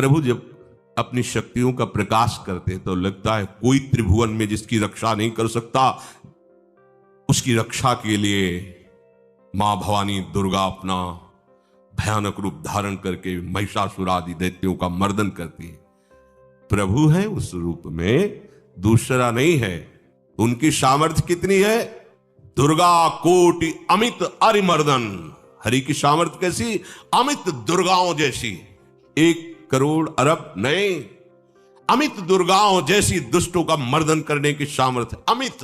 प्रभु जब अपनी शक्तियों का प्रकाश करते तो लगता है कोई त्रिभुवन में जिसकी रक्षा नहीं कर सकता, उसकी रक्षा के लिए मां भवानी दुर्गा अपना भयानक रूप धारण करके महिषासुर आदि दैत्यों का मर्दन करती है। प्रभु है उस रूप में, दूसरा नहीं है। उनकी सामर्थ्य कितनी है? दुर्गा कोटि अमित अरिमर्दन। हरि की सामर्थ्य कैसी? अमित दुर्गाओं जैसी। 1 करोड़ अरब नहीं, अमित दुर्गाओं जैसी दुष्टों का मर्दन करने की सामर्थ्य। अमित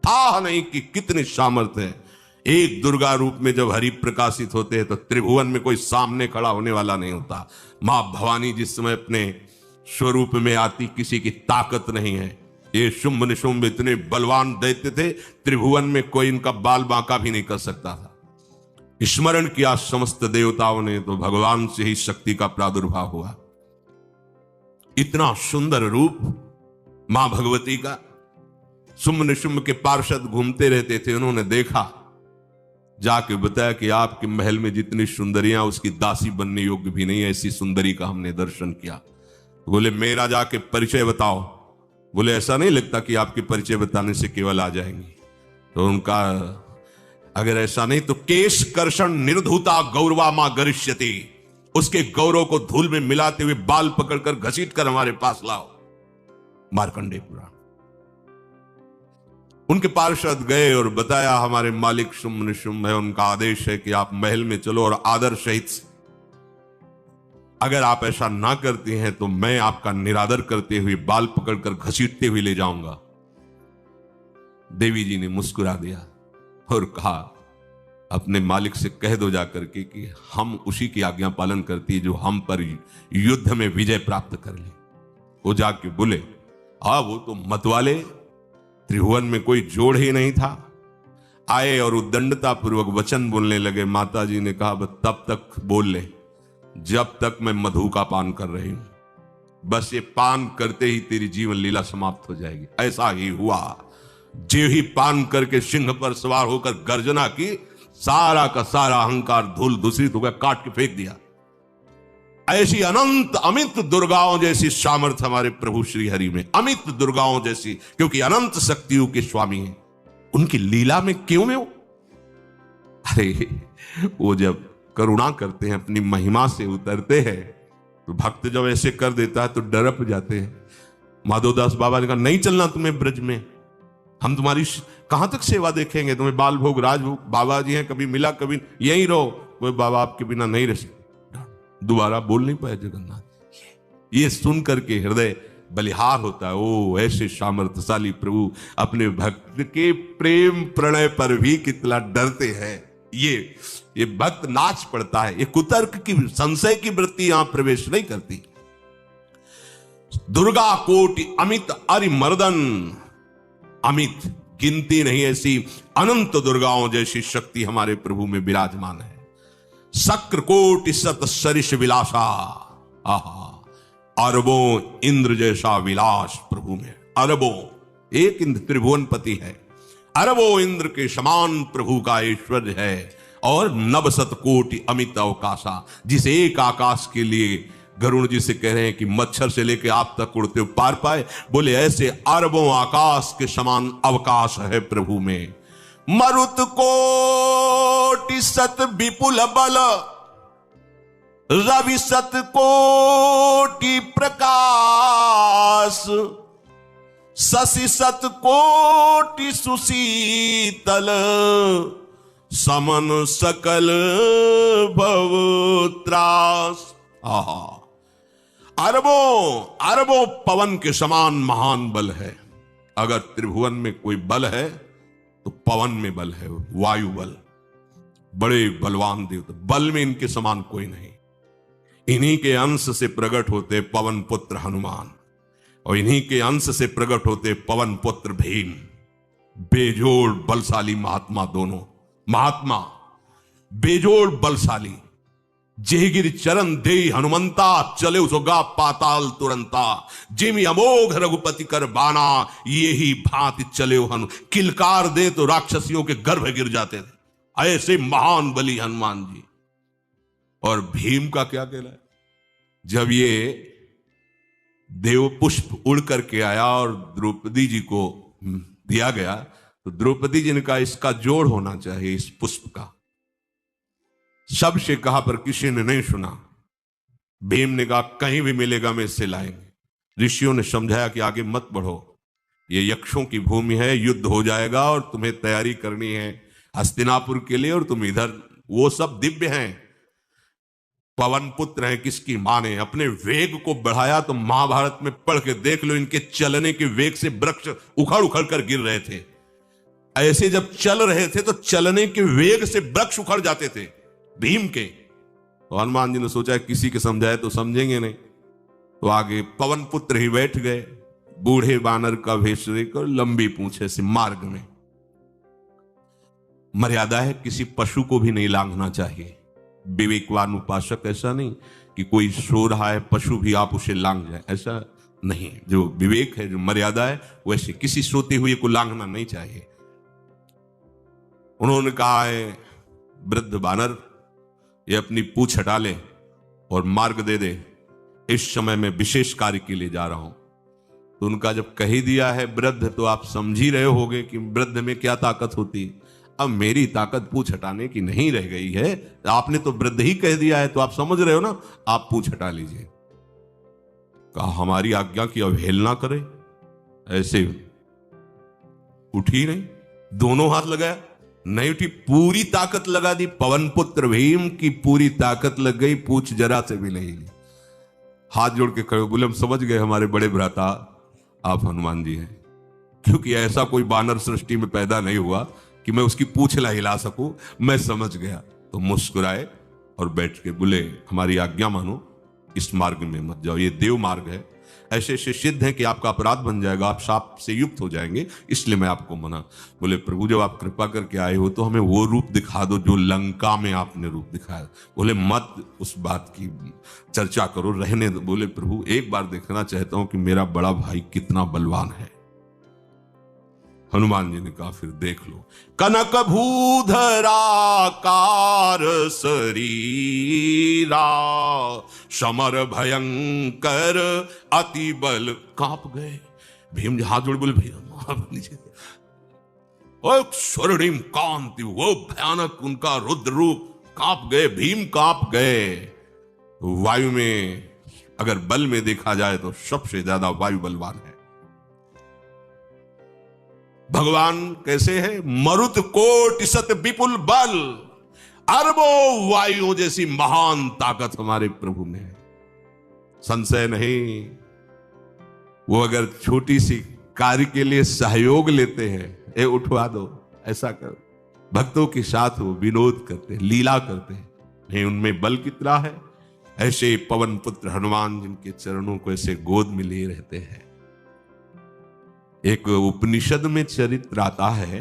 था नहीं कि कितनी सामर्थ्य है। एक दुर्गा रूप में जब हरि प्रकाशित होते हैं तो त्रिभुवन में कोई सामने खड़ा होने वाला नहीं होता। मां भवानी जिस समय अपने स्वरूप में आती, किसी की ताकत नहीं है। ये शुंभ निशुंभ इतने बलवान दैत्य थे, त्रिभुवन में कोई इनका बाल बांका भी नहीं कर सकता था। स्मरण किया समस्त देवताओं ने तो भगवान से ही शक्ति का प्रादुर्भाव हुआ। इतना सुंदर रूप मां भगवती का। शुंभ निशुंभ के पार्षद घूमते रहते थे, उन्होंने देखा, जाके बताया कि आपके महल में जितनी सुंदरियां उसकी दासी बनने योग्य भी नहीं, ऐसी सुंदरी का हमने दर्शन किया। बोले मेरा जाके परिचय बताओ। बोले ऐसा नहीं लगता कि आपके परिचय बताने से केवल आ जाएंगी। तो उनका अगर ऐसा नहीं तो केश कर्षण निर्धुता गौरवा मां गरिष्यति, उसके गौरव को धूल में मिलाते हुए बाल पकड़कर घसीट कर हमारे पास लाओ। मार्कंडेय पुराण। उनके पार्षद गए और बताया हमारे मालिक शुंभ निशुंभ है, उनका आदेश है कि आप महल में चलो और आदर सहित, अगर आप ऐसा ना करते हैं तो मैं आपका निरादर करते हुए बाल पकड़कर घसीटते हुए ले जाऊंगा। देवी जी ने मुस्कुरा दिया और कहा अपने मालिक से कह दो जाकर के कि हम उसी की आज्ञा पालन करती है जो हम पर युद्ध में विजय प्राप्त कर ले। वो जाके बोले हाँ वो तो मतवाले, त्रिभुवन में कोई जोड़ ही नहीं था। आए और उद्दंडता पूर्वक वचन बोलने लगे। माता जी ने कहा तब तक बोल ले जब तक मैं मधु का पान कर रही हूं। बस ये पान करते ही तेरी जीवन लीला समाप्त हो जाएगी। ऐसा ही हुआ। जो ही पान करके सिंह पर सवार होकर गर्जना की, सारा का सारा अहंकार धूल दूषित हो गया, काट के फेंक दिया। ऐसी अनंत अमित दुर्गाओं जैसी सामर्थ्य हमारे प्रभु श्री हरि में, अमित दुर्गाओं जैसी, क्योंकि अनंत शक्तियों के स्वामी हैं। उनकी लीला में क्यों में हो? अरे वो जब करुणा करते हैं, अपनी महिमा से उतरते हैं, तो भक्त जब ऐसे कर देता है तो डरप जाते हैं। माधोदास बाबा ने कहा नहीं चलना तुम्हें ब्रज में, हम तुम्हारी कहां तक सेवा देखेंगे, तुम्हें बाल भोग राजभोग। बाबा जी हैं, कभी मिला कभी यहीं रहो। वो बाबा आपके बिना नहीं रह सकते। दोबारा बोल नहीं पाए जगन्नाथ। ये सुन करके हृदय बलिहार होता है। ओ ऐसे सामर्थ्यशाली प्रभु अपने भक्त के प्रेम प्रणय पर भी कितना डरते हैं। ये भक्त नाच पड़ता है। ये कुतर्क की संशय की वृत्ति यहां प्रवेश नहीं करती। दुर्गा कोटि अमित अरिमर्दन। अमित गिनती नहीं ऐसी अनंत दुर्गाओं जैसी शक्ति हमारे प्रभु में विराजमान है। शक्र कोटि सत सरिष विलासा। आहा, अरबों इंद्र जैसा विलास प्रभु में। अरबों, एक इंद्र त्रिभुवनपति है, अरबों इंद्र के समान प्रभु का ऐश्वर्य है। और नवशत कोटि अमित अवकाशा, जिस एक आकाश के लिए गरुड़ जी से कह रहे हैं कि मच्छर से लेकर आप तक उड़ते हो पार पाए, बोले ऐसे अरबों आकाश के समान अवकाश है प्रभु में। मरुत कोटि सत विपुल बल, रवि सत कोटि प्रकाश, शशि सत कोटि सुशीतल, समन सकल भव त्रास। आहा, अरबों अरबों पवन के समान महान बल है। अगर त्रिभुवन में कोई बल है तो पवन में बल है, वायु बल। बड़े बलवान देवता, बल में इनके समान कोई नहीं। इन्हीं के अंश से प्रकट होते पवन पुत्र हनुमान, और इन्हीं के अंश से प्रकट होते पवन पुत्र भीम। बेजोड़ बलशाली महात्मा दोनों। महात्मा बेजोड़ बलशाली। जेगिर चरण दे हनुमंता, चले उसोगा पाताल तुरंता। जिमि अमोघ रघुपति कर बाना, ये ही भांति चले हनु। किलकार दे तो राक्षसियों के गर्भ गिर जाते थे। ऐसे महान बली हनुमान जी। और भीम का क्या कहना है? जब ये देव पुष्प उड़ करके आया और द्रौपदी जी को दिया गया, तो द्रौपदी जी ने कहा इसका जोड़ होना चाहिए इस पुष्प का। सबसे कहा पर किसी ने नहीं सुना। भीम ने कहा कहीं भी मिलेगा मैं इससे लाएंगे। ऋषियों ने समझाया कि आगे मत बढ़ो, ये यक्षों की भूमि है, युद्ध हो जाएगा और तुम्हें तैयारी करनी है हस्तिनापुर के लिए, और तुम इधर, वो सब दिव्य हैं, पवन पुत्र हैं, किसकी मां ने अपने वेग को बढ़ाया। तो महाभारत में पढ़ के देख लो, इनके चलने के वेग से वृक्ष उखड़ उखड़ कर गिर रहे थे। ऐसे जब चल रहे थे तो चलने के वेग से वृक्ष उखड़ जाते थे भीम के। तो हनुमान जी ने सोचा किसी के समझाए तो समझेंगे नहीं, तो आगे पवन पुत्र ही बैठ गए, बूढ़े बानर का भेष लेकर, लंबी पूंछे से। मार्ग में मर्यादा है, किसी पशु को भी नहीं लांघना चाहिए। विवेकवान उपासक ऐसा नहीं कि कोई सो रहा है पशु भी आप उसे लांघ जाए, ऐसा नहीं। जो विवेक है, जो मर्यादा है, वैसे किसी सोते हुए को लांघना नहीं चाहिए। उन्होंने कहा है वृद्ध बानर ये अपनी पूंछ हटा ले और मार्ग दे दे, इस समय मैं विशेष कार्य के लिए जा रहा हूं। तो उनका जब कह ही दिया है वृद्ध, तो आप समझ ही रहे होगे कि वृद्ध में क्या ताकत होती है। अब मेरी ताकत पूंछ हटाने की नहीं रह गई है, आपने तो वृद्ध ही कह दिया है, तो आप समझ रहे हो ना, आप पूंछ हटा लीजिए। कहा हमारी आज्ञा की अवहेलना करे, ऐसे उठी नहीं, दोनों हाथ लगाया, नहीं उठी, पूरी ताकत लगा दी। पवन पुत्र भीम की पूरी ताकत लग गई, पूछ जरा से भी नहीं ली। हाथ जोड़ के खड़े बोले हम समझ गए हमारे बड़े भ्राता आप हनुमान जी हैं, क्योंकि ऐसा कोई बानर सृष्टि में पैदा नहीं हुआ कि मैं उसकी पूंछ ला हिला सकूं, मैं समझ गया। तो मुस्कुराए और बैठ के बोले हमारी आज्ञा मानो, इस मार्ग में मत जाओ, ये देव मार्ग है, ऐसे ऐसे सिद्ध है कि आपका अपराध बन जाएगा, आप शाप से युक्त हो जाएंगे, इसलिए मैं आपको मना। बोले प्रभु जब आप कृपा करके आए हो तो हमें वो रूप दिखा दो जो लंका में आपने रूप दिखाया। बोले मत उस बात की चर्चा करो, रहने दो। बोले प्रभु एक बार देखना चाहता हूं कि मेरा बड़ा भाई कितना बलवान है। हनुमान जी ने कहा फिर देख लो। कनक भूधराकार शरीरा, समर भयंकर अति बल, कांप गए। भीम जी हाथ जोड़ बोले भैया नीचे, स्वर्णिम कांति, वो भयानक उनका रुद्र रूप, कांप गए, भीम कांप गए। वायु में अगर बल में देखा जाए तो सबसे ज्यादा वायु बलवान है। भगवान कैसे है? मरुत कोटि सत विपुल बल, अरबों वायु जैसी महान ताकत हमारे प्रभु में है, संशय नहीं। वो अगर छोटी सी कार्य के लिए सहयोग लेते हैं, ए उठवा दो, ऐसा कर, भक्तों के साथ वो विनोद करते हैं, लीला करते हैं, नहीं उनमें बल कितना है। ऐसे पवन पुत्र हनुमान जिनके चरणों को ऐसे गोद में लिए रहते हैं। एक उपनिषद में चरित्र आता है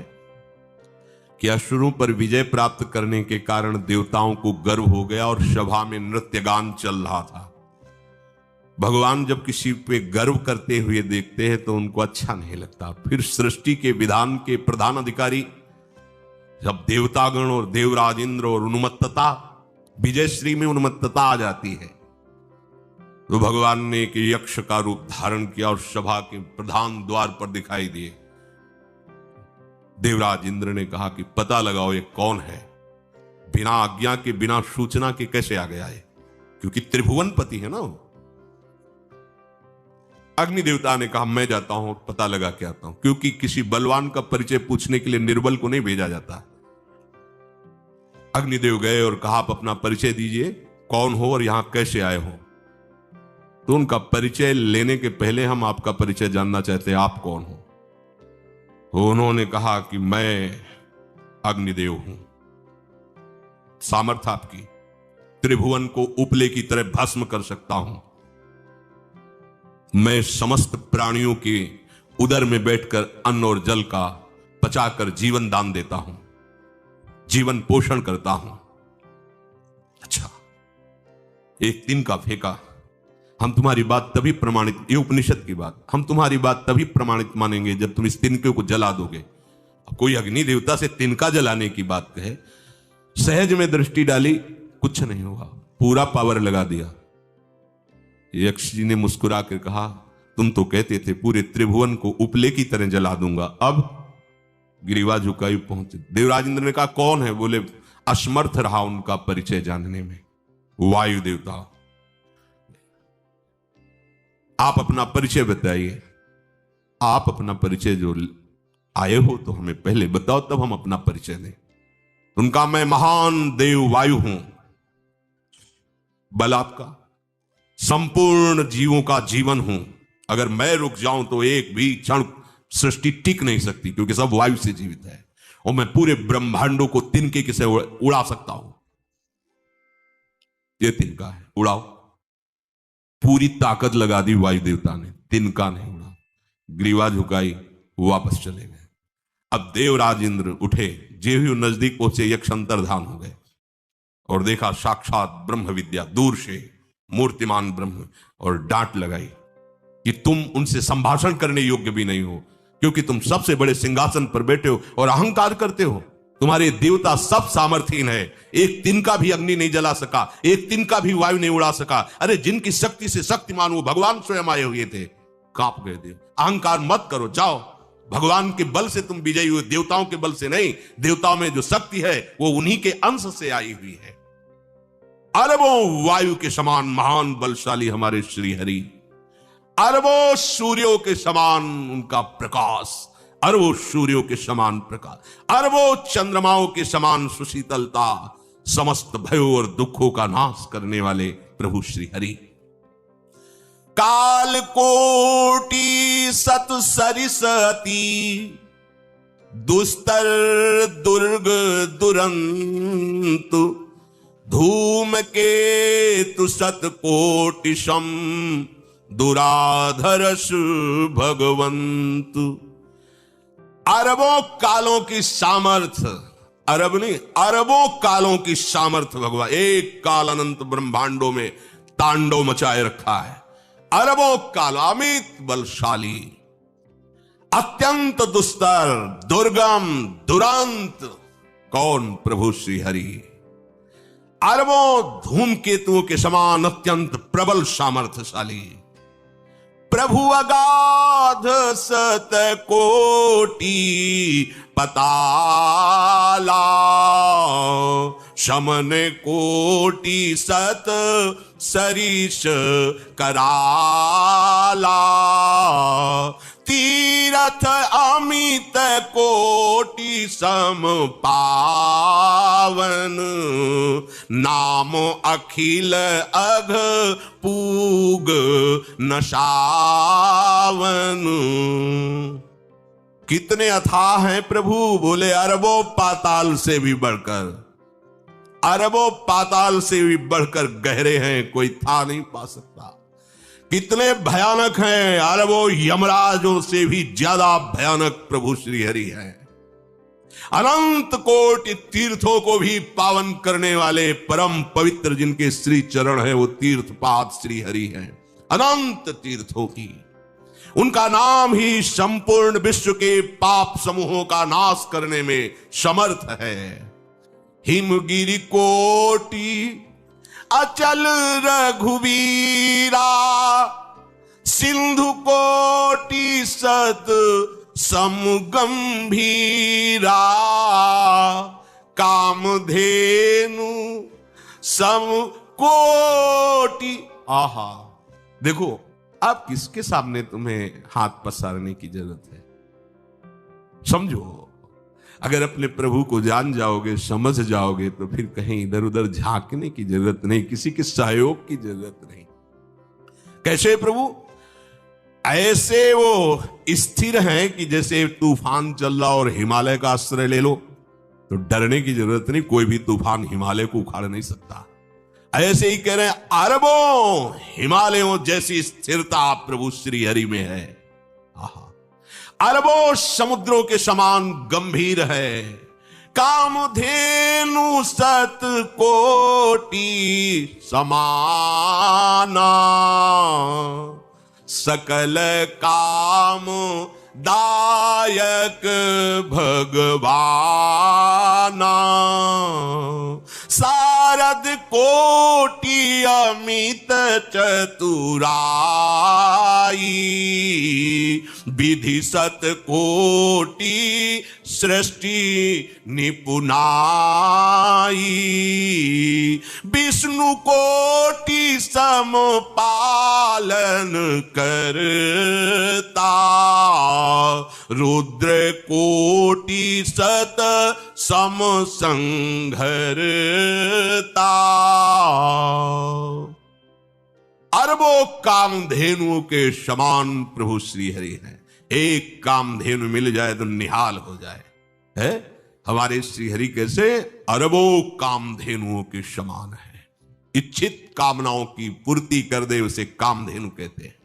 कि असुरों पर विजय प्राप्त करने के कारण देवताओं को गर्व हो गया और सभा में नृत्य गान चल रहा था। भगवान जब किसी पे गर्व करते हुए देखते हैं तो उनको अच्छा नहीं लगता। फिर सृष्टि के विधान के प्रधान अधिकारी जब देवतागण और देवराज इंद्र और उन्मत्तता, विजयश्री में उन्मत्तता आ जाती है, तो भगवान ने एक यक्ष का रूप धारण किया और सभा के प्रधान द्वार पर दिखाई दिए। देवराज इंद्र ने कहा कि पता लगाओ ये कौन है, बिना आज्ञा के बिना सूचना के कैसे आ गया है, क्योंकि त्रिभुवनपति है ना। अग्नि देवता ने कहा मैं जाता हूं, पता लगा के आता हूं, क्योंकि किसी बलवान का परिचय पूछने के लिए निर्बल को नहीं भेजा जाता। अग्निदेव गए और कहा आप अपना परिचय दीजिए, कौन हो और यहां कैसे आए हो। तो उनका परिचय लेने के पहले हम आपका परिचय जानना चाहते हैं, आप कौन हो। तो उन्होंने कहा कि मैं अग्निदेव हूं, सामर्थ्य आपकी, त्रिभुवन को उपले की तरह भस्म कर सकता हूं। मैं समस्त प्राणियों के उदर में बैठकर अन्न और जल का पचाकर जीवन दान देता हूं, जीवन पोषण करता हूं। अच्छा, एक दिन का फेंका, हम तुम्हारी बात तभी प्रमाणित, ये उपनिषद की बात, हम तुम्हारी बात तभी प्रमाणित मानेंगे जब तुम इस तिनके को जला दोगे। अब कोई अग्नि देवता से तिनका जलाने की बात कहे, सहज में दृष्टि डाली, कुछ नहीं हुआ, पूरा पावर लगा दिया। यक्ष जी ने मुस्कुरा कर कहा, तुम तो कहते थे पूरे त्रिभुवन को उपले की तरह जला दूंगा, अब गिरिवा झुकाई पहुंचे। देवराज इंद्र ने कहा कौन है? बोले असमर्थ रहा उनका परिचय जानने में, वायु देवता। आप अपना परिचय बताइए, आप अपना परिचय जो आए हो तो हमें पहले बताओ, तब हम अपना परिचय दें। उनका मैं महान देव वायु हूं, बल आपका, संपूर्ण जीवों का जीवन हूं। अगर मैं रुक जाऊं तो एक भी क्षण सृष्टि टिक नहीं सकती, क्योंकि सब वायु से जीवित है, और मैं पूरे ब्रह्मांडों को तिनके से उड़ा सकता हूं। ये तिनका है, उड़ाओ। पूरी ताकत लगा दी वायु देवता ने, तिनका नहीं उड़ा। ग्रीवा झुकाई, वापस चले गए। अब देवराज इंद्र उठे, जे ही नजदीक पहुंचे यक्ष अंतर्धान हो गए और देखा साक्षात ब्रह्म विद्या दूर से मूर्तिमान ब्रह्म, और डांट लगाई कि तुम उनसे संभाषण करने योग्य भी नहीं हो, क्योंकि तुम सबसे बड़े सिंहासन पर बैठे हो और अहंकार करते हो। तुम्हारे देवता सब सामर्थ्यहीन है, एक तिनका भी अग्नि नहीं जला सका, एक तिनका भी वायु नहीं उड़ा सका। अरे जिनकी शक्ति से शक्तिमान वो भगवान स्वयं आए हुए थे, कांप गए देव। अहंकार मत करो, जाओ। भगवान के बल से तुम विजयी हुए, देवताओं के बल से नहीं। देवताओं में जो शक्ति है वो उन्हीं के अंश से आई हुई है। अरबों वायु के समान महान बलशाली हमारे श्री हरि, अरबों सूर्यों के समान उनका प्रकाश, अरबों सूर्यों के समान प्रकाश, अरबों चंद्रमाओं के समान सुशीतलता, समस्त भयों और दुखों का नाश करने वाले प्रभु श्री हरि। काल कोटि सत सरिस अति, दुस्तर दुर्ग दुरंत, धूम केतु सत कोटि सम, दुराधरस भगवंत। अरबों कालों की सामर्थ्य, अरब नहीं अरबों कालों की सामर्थ्य भगवान एक काल अनंत ब्रह्मांडों में तांडव मचाए रखा है। अरबों काल अमित बलशाली, अत्यंत दुस्तर दुर्गम दुरांत, कौन? प्रभु श्री हरि। अरबों धूमकेतुओं के समान अत्यंत प्रबल सामर्थ्यशाली, प्रभु अगाध सत कोटि पताला, शमन कोटि सत सरिस कराला, तीरथ अमित कोटि सम पावन, नाम अखिल अघ पूग नशावन। कितने अथाह हैं प्रभु? बोले अरबों पाताल से भी बढ़कर, अरबों पाताल से भी बढ़कर गहरे हैं, कोई था नहीं पा सकता। कितने भयानक हैं? अरबों यमराजों से भी ज्यादा भयानक प्रभु श्री हरि हैं। अनंत कोटि तीर्थों को भी पावन करने वाले परम पवित्र जिनके श्री चरण है, वो तीर्थपाद श्री हरि हैं। अनंत तीर्थों की, उनका नाम ही संपूर्ण विश्व के पाप समूहों का नाश करने में समर्थ है। हिमगिरि कोटि अचल रघुवीरा, सिंधु कोटि सत समगंभीरा, कामधेनु सम कोटि। आहा, देखो अब किसके सामने तुम्हें हाथ पसारने की जरूरत है? समझो, अगर अपने प्रभु को जान जाओगे, समझ जाओगे, तो फिर कहीं इधर उधर झांकने की जरूरत नहीं, किसी के सहयोग की जरूरत नहीं। कैसे प्रभु? ऐसे वो स्थिर हैं कि जैसे तूफान चल रहा और हिमालय का आश्रय ले लो तो डरने की जरूरत नहीं, कोई भी तूफान हिमालय को उखाड़ नहीं सकता। ऐसे ही कह रहे हैं, अरबों हिमालयों जैसी स्थिरता प्रभु श्री हरि में है। आहा, अरबों समुद्रों के समान गंभीर है। कामधेनु सत कोटि समाना, सकल काम दायक भगवाना, नारद कोटि अमित चतुराई, विधि सत कोटि सृष्टि निपुनाई, विष्णु कोटि सम पालन करता, रुद्र कोटि सत सम संघरता। अरबों कामधेनुओं के समान प्रभु श्री हरि हैं। एक कामधेनु मिल जाए तो निहाल हो जाए, है हमारे श्री हरि कैसे अरबों कामधेनुओं के समान है। इच्छित कामनाओं की पूर्ति कर दे उसे कामधेनु कहते हैं।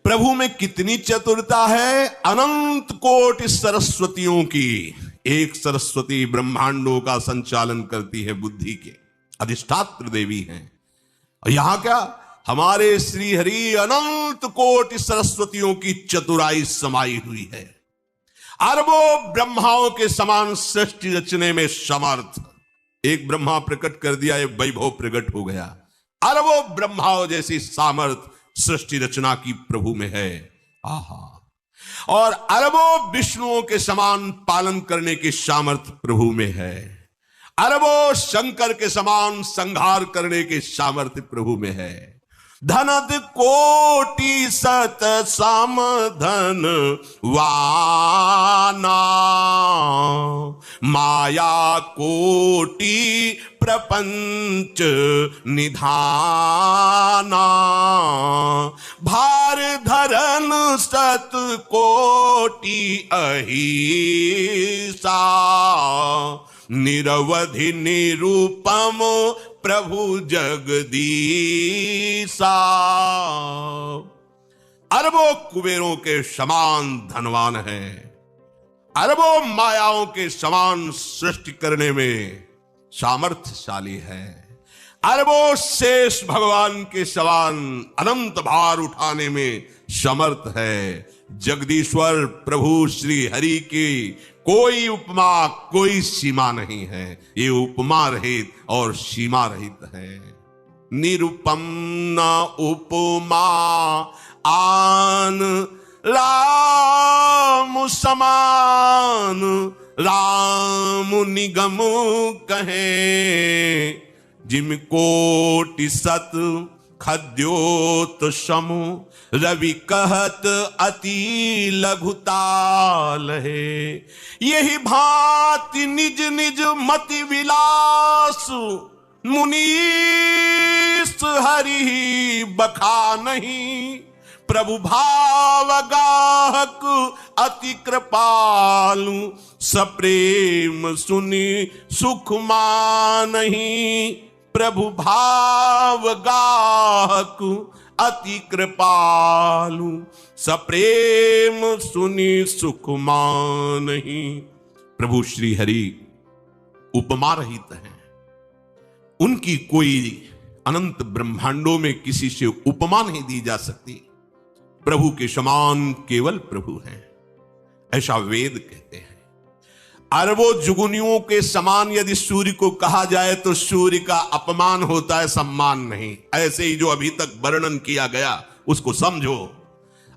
प्रभु में कितनी चतुरता है, अनंत कोटि सरस्वतियों की एक सरस्वती ब्रह्मांडों का संचालन करती है, बुद्धि के अधिष्ठात्र देवी हैं। और यहां क्या, हमारे श्री हरि अनंत कोटि सरस्वतियों की चतुराई समाई हुई है। अरबों ब्रह्माओं के समान सृष्टि रचने में समर्थ। एक ब्रह्मा प्रकट कर दिया, एक वैभव प्रकट हो गया। अरबों ब्रह्माओं जैसी सामर्थ सृष्टि रचना की प्रभु में है। आहा। और अरबों विष्णुओं के समान पालन करने की सामर्थ प्रभु में है। अरबों शंकर के समान संहार करने की सामर्थ्य प्रभु में है। धनद कोटि सत सम धन वाना, माया कोटि प्रपंच निधाना, भार धरन सत कोटि अहिसा, निरवधि निरूपम प्रभु जगदीसा। अरबों कुबेरों के समान धनवान है। अरबों मायाओं के समान सृष्टि करने में सामर्थ्यशाली है। अरबों शेष भगवान के समान अनंत भार उठाने में समर्थ है। जगदीश्वर प्रभु श्री हरि की कोई उपमा कोई सीमा नहीं है। ये उपमा रहित और सीमा रहित है। निरुपम न उपमा आन राम समान, राम निगम कहे जिम कोटि सत खद्योत समु, रवि कहत अति लघुताल है। यही भांति निज निज मति विलास, मुनीस हरि बखा नहीं। प्रभु भाव गाहक अति कृपालु, सप्रेम सुनि सुख मानहि। प्रभु भाव गाहक अति कृपालु, सप्रेम सुनि सुख मानहि। प्रभु श्री हरि उपमा रहित हैं। उनकी कोई अनंत ब्रह्मांडों में किसी से उपमा नहीं दी जा सकती। प्रभु के समान केवल प्रभु हैं, ऐसा वेद कहते हैं। अरबों जुगुनियों के समान यदि सूर्य को कहा जाए तो सूर्य का अपमान होता है, सम्मान नहीं। ऐसे ही जो अभी तक वर्णन किया गया उसको समझो।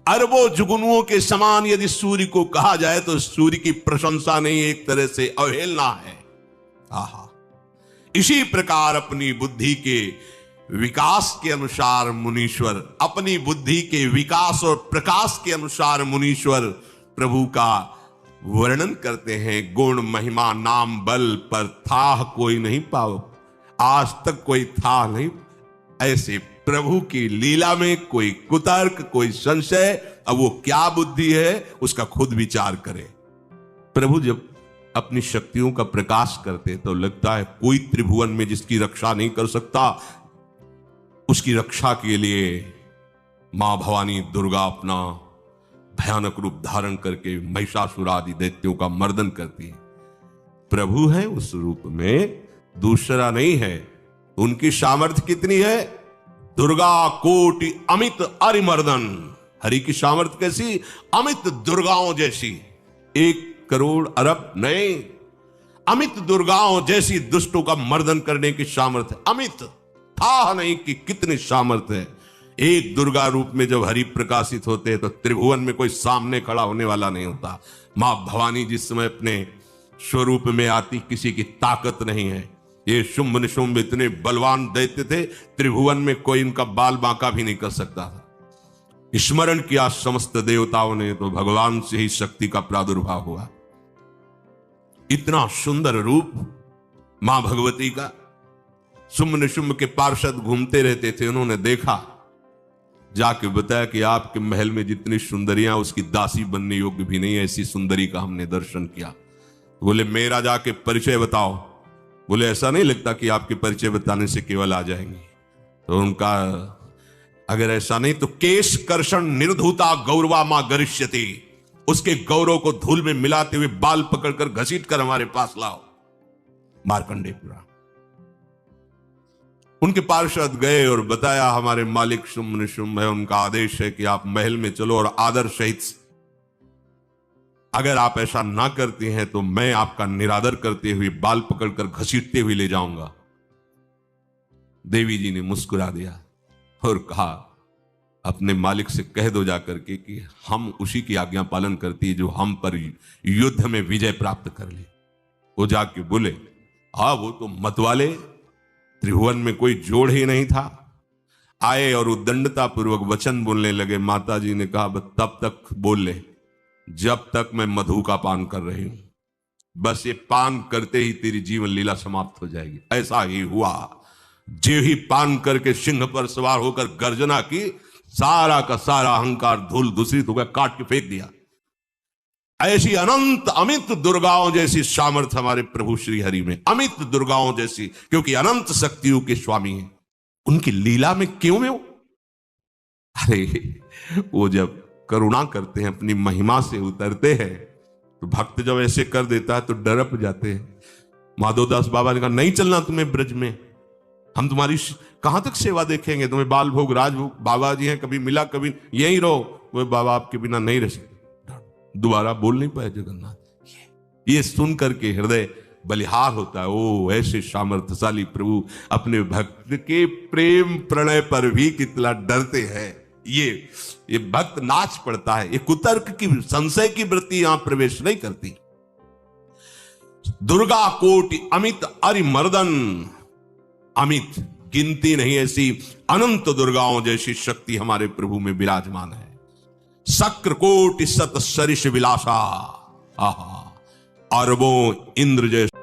अरबों जुगनुओं के समान यदि सूर्य को कहा जाए तो सूर्य की प्रशंसा नहीं, एक तरह से अवहेलना है। आहा। इसी प्रकार अपनी बुद्धि के विकास के अनुसार मुनीश्वर, अपनी बुद्धि के विकास और प्रकाश के अनुसार मुनीश्वर प्रभु का वर्णन करते हैं। गुण महिमा नाम बल पर था कोई नहीं पाओ, आज तक कोई था नहीं। ऐसे प्रभु की लीला में कोई कुतर्क कोई संशय, अब वो क्या बुद्धि है उसका खुद विचार करे। प्रभु जब अपनी शक्तियों का प्रकाश करते तो लगता है कोई त्रिभुवन में जिसकी रक्षा नहीं कर सकता। उसकी रक्षा के लिए मां भवानी दुर्गा अपना भयानक रूप धारण करके महिषासुर आदि दैत्यों का मर्दन करती है। प्रभु है उस रूप में, दूसरा नहीं है। उनकी सामर्थ्य कितनी है? दुर्गा कोटि अमित अरिमर्दन। हरि की सामर्थ्य कैसी? अमित दुर्गाओं जैसी। 1 करोड़ अरब नहीं, अमित दुर्गाओं जैसी दुष्टों का मर्दन करने की सामर्थ्य, अमित था नहीं कि कितनी सामर्थ्य है। एक दुर्गा रूप में जब हरि प्रकाशित होते हैं तो त्रिभुवन में कोई सामने खड़ा होने वाला नहीं होता। मां भवानी जिस समय अपने स्वरूप में आती, किसी की ताकत नहीं है। ये शुंभ निशुंभ इतने बलवान दैत्य थे, त्रिभुवन में कोई इनका बाल बांका भी नहीं कर सकता था। स्मरण किया समस्त देवताओं ने तो भगवान से ही शक्ति का प्रादुर्भाव हुआ। इतना सुंदर रूप मां भगवती का। शुंभ निशुंभ के पार्षद घूमते रहते थे, उन्होंने देखा, जाके बताया कि आपके महल में जितनी सुंदरियां उसकी दासी बनने योग्य भी नहीं है, ऐसी सुंदरी का हमने दर्शन किया। बोले मेरा जाके परिचय बताओ। बोले ऐसा नहीं लगता कि आपके परिचय बताने से केवल आ जाएंगे। तो उनका अगर ऐसा नहीं तो केश कर्षण निर्धूता गौरवा मां गरिष्यति, उसके गौरव को धूल में मिलाते हुए बाल पकड़कर घसीट कर हमारे पास लाओ। मार्कंडेय पुराण। उनके पार्षद गए और बताया हमारे मालिक शुंभ निशुंभ है, उनका आदेश है कि आप महल में चलो और आदर सहित, अगर आप ऐसा ना करती हैं तो मैं आपका निरादर करते हुए बाल पकड़कर घसीटते हुए ले जाऊंगा। देवी जी ने मुस्कुरा दिया और कहा अपने मालिक से कह दो जाकर के कि हम उसी की आज्ञा पालन करती है जो हम पर युद्ध में विजय प्राप्त कर ले। वो जाके बोले हाँ वो तो मतवाले, त्रिभुवन में कोई जोड़ ही नहीं था। आए और उद्दंडता पूर्वक वचन बोलने लगे। माता जी ने कहा तब तक बोल ले जब तक मैं मधु का पान कर रही हूं, बस ये पान करते ही तेरी जीवन लीला समाप्त हो जाएगी। ऐसा ही हुआ। जो ही पान करके सिंह पर सवार होकर गर्जना की, सारा का सारा अहंकार धूल दूषित हो गया, काट के फेंक दिया। ऐसी अनंत अमित दुर्गाओं जैसी सामर्थ्य हमारे प्रभु श्री हरि में, अमित दुर्गाओं जैसी, क्योंकि अनंत शक्तियों के स्वामी हैं। उनकी लीला में क्यों में हो? अरे वो जब करुणा करते हैं, अपनी महिमा से उतरते हैं, तो भक्त जब ऐसे कर देता है तो डरप जाते हैं। माधोदास बाबा ने कहा नहीं चलना तुम्हें ब्रज में, हम तुम्हारी कहां तक सेवा देखेंगे, तुम्हें बाल भोग राजभोग। बाबा जी हैं, कभी मिला कभी यहीं रहो। वो बाबा आपके बिना नहीं रह सकते। दोबारा बोल नहीं पाए जगन्नाथ। ये सुन करके हृदय बलिहार होता है। ओ ऐसे सामर्थ्यशाली प्रभु अपने भक्त के प्रेम प्रणय पर भी कितना डरते हैं। ये भक्त नाच पड़ता है। ये कुतर्क की संशय की वृत्ति यहां प्रवेश नहीं करती। दुर्गा कोटि अमित अरिमर्दन, अमित गिनती नहीं ऐसी अनंत दुर्गाओं जैसी शक्ति हमारे प्रभु में विराजमान है। शक्र कोटि सत सरिष विलासा, आहा अरबों इंद्र जैसे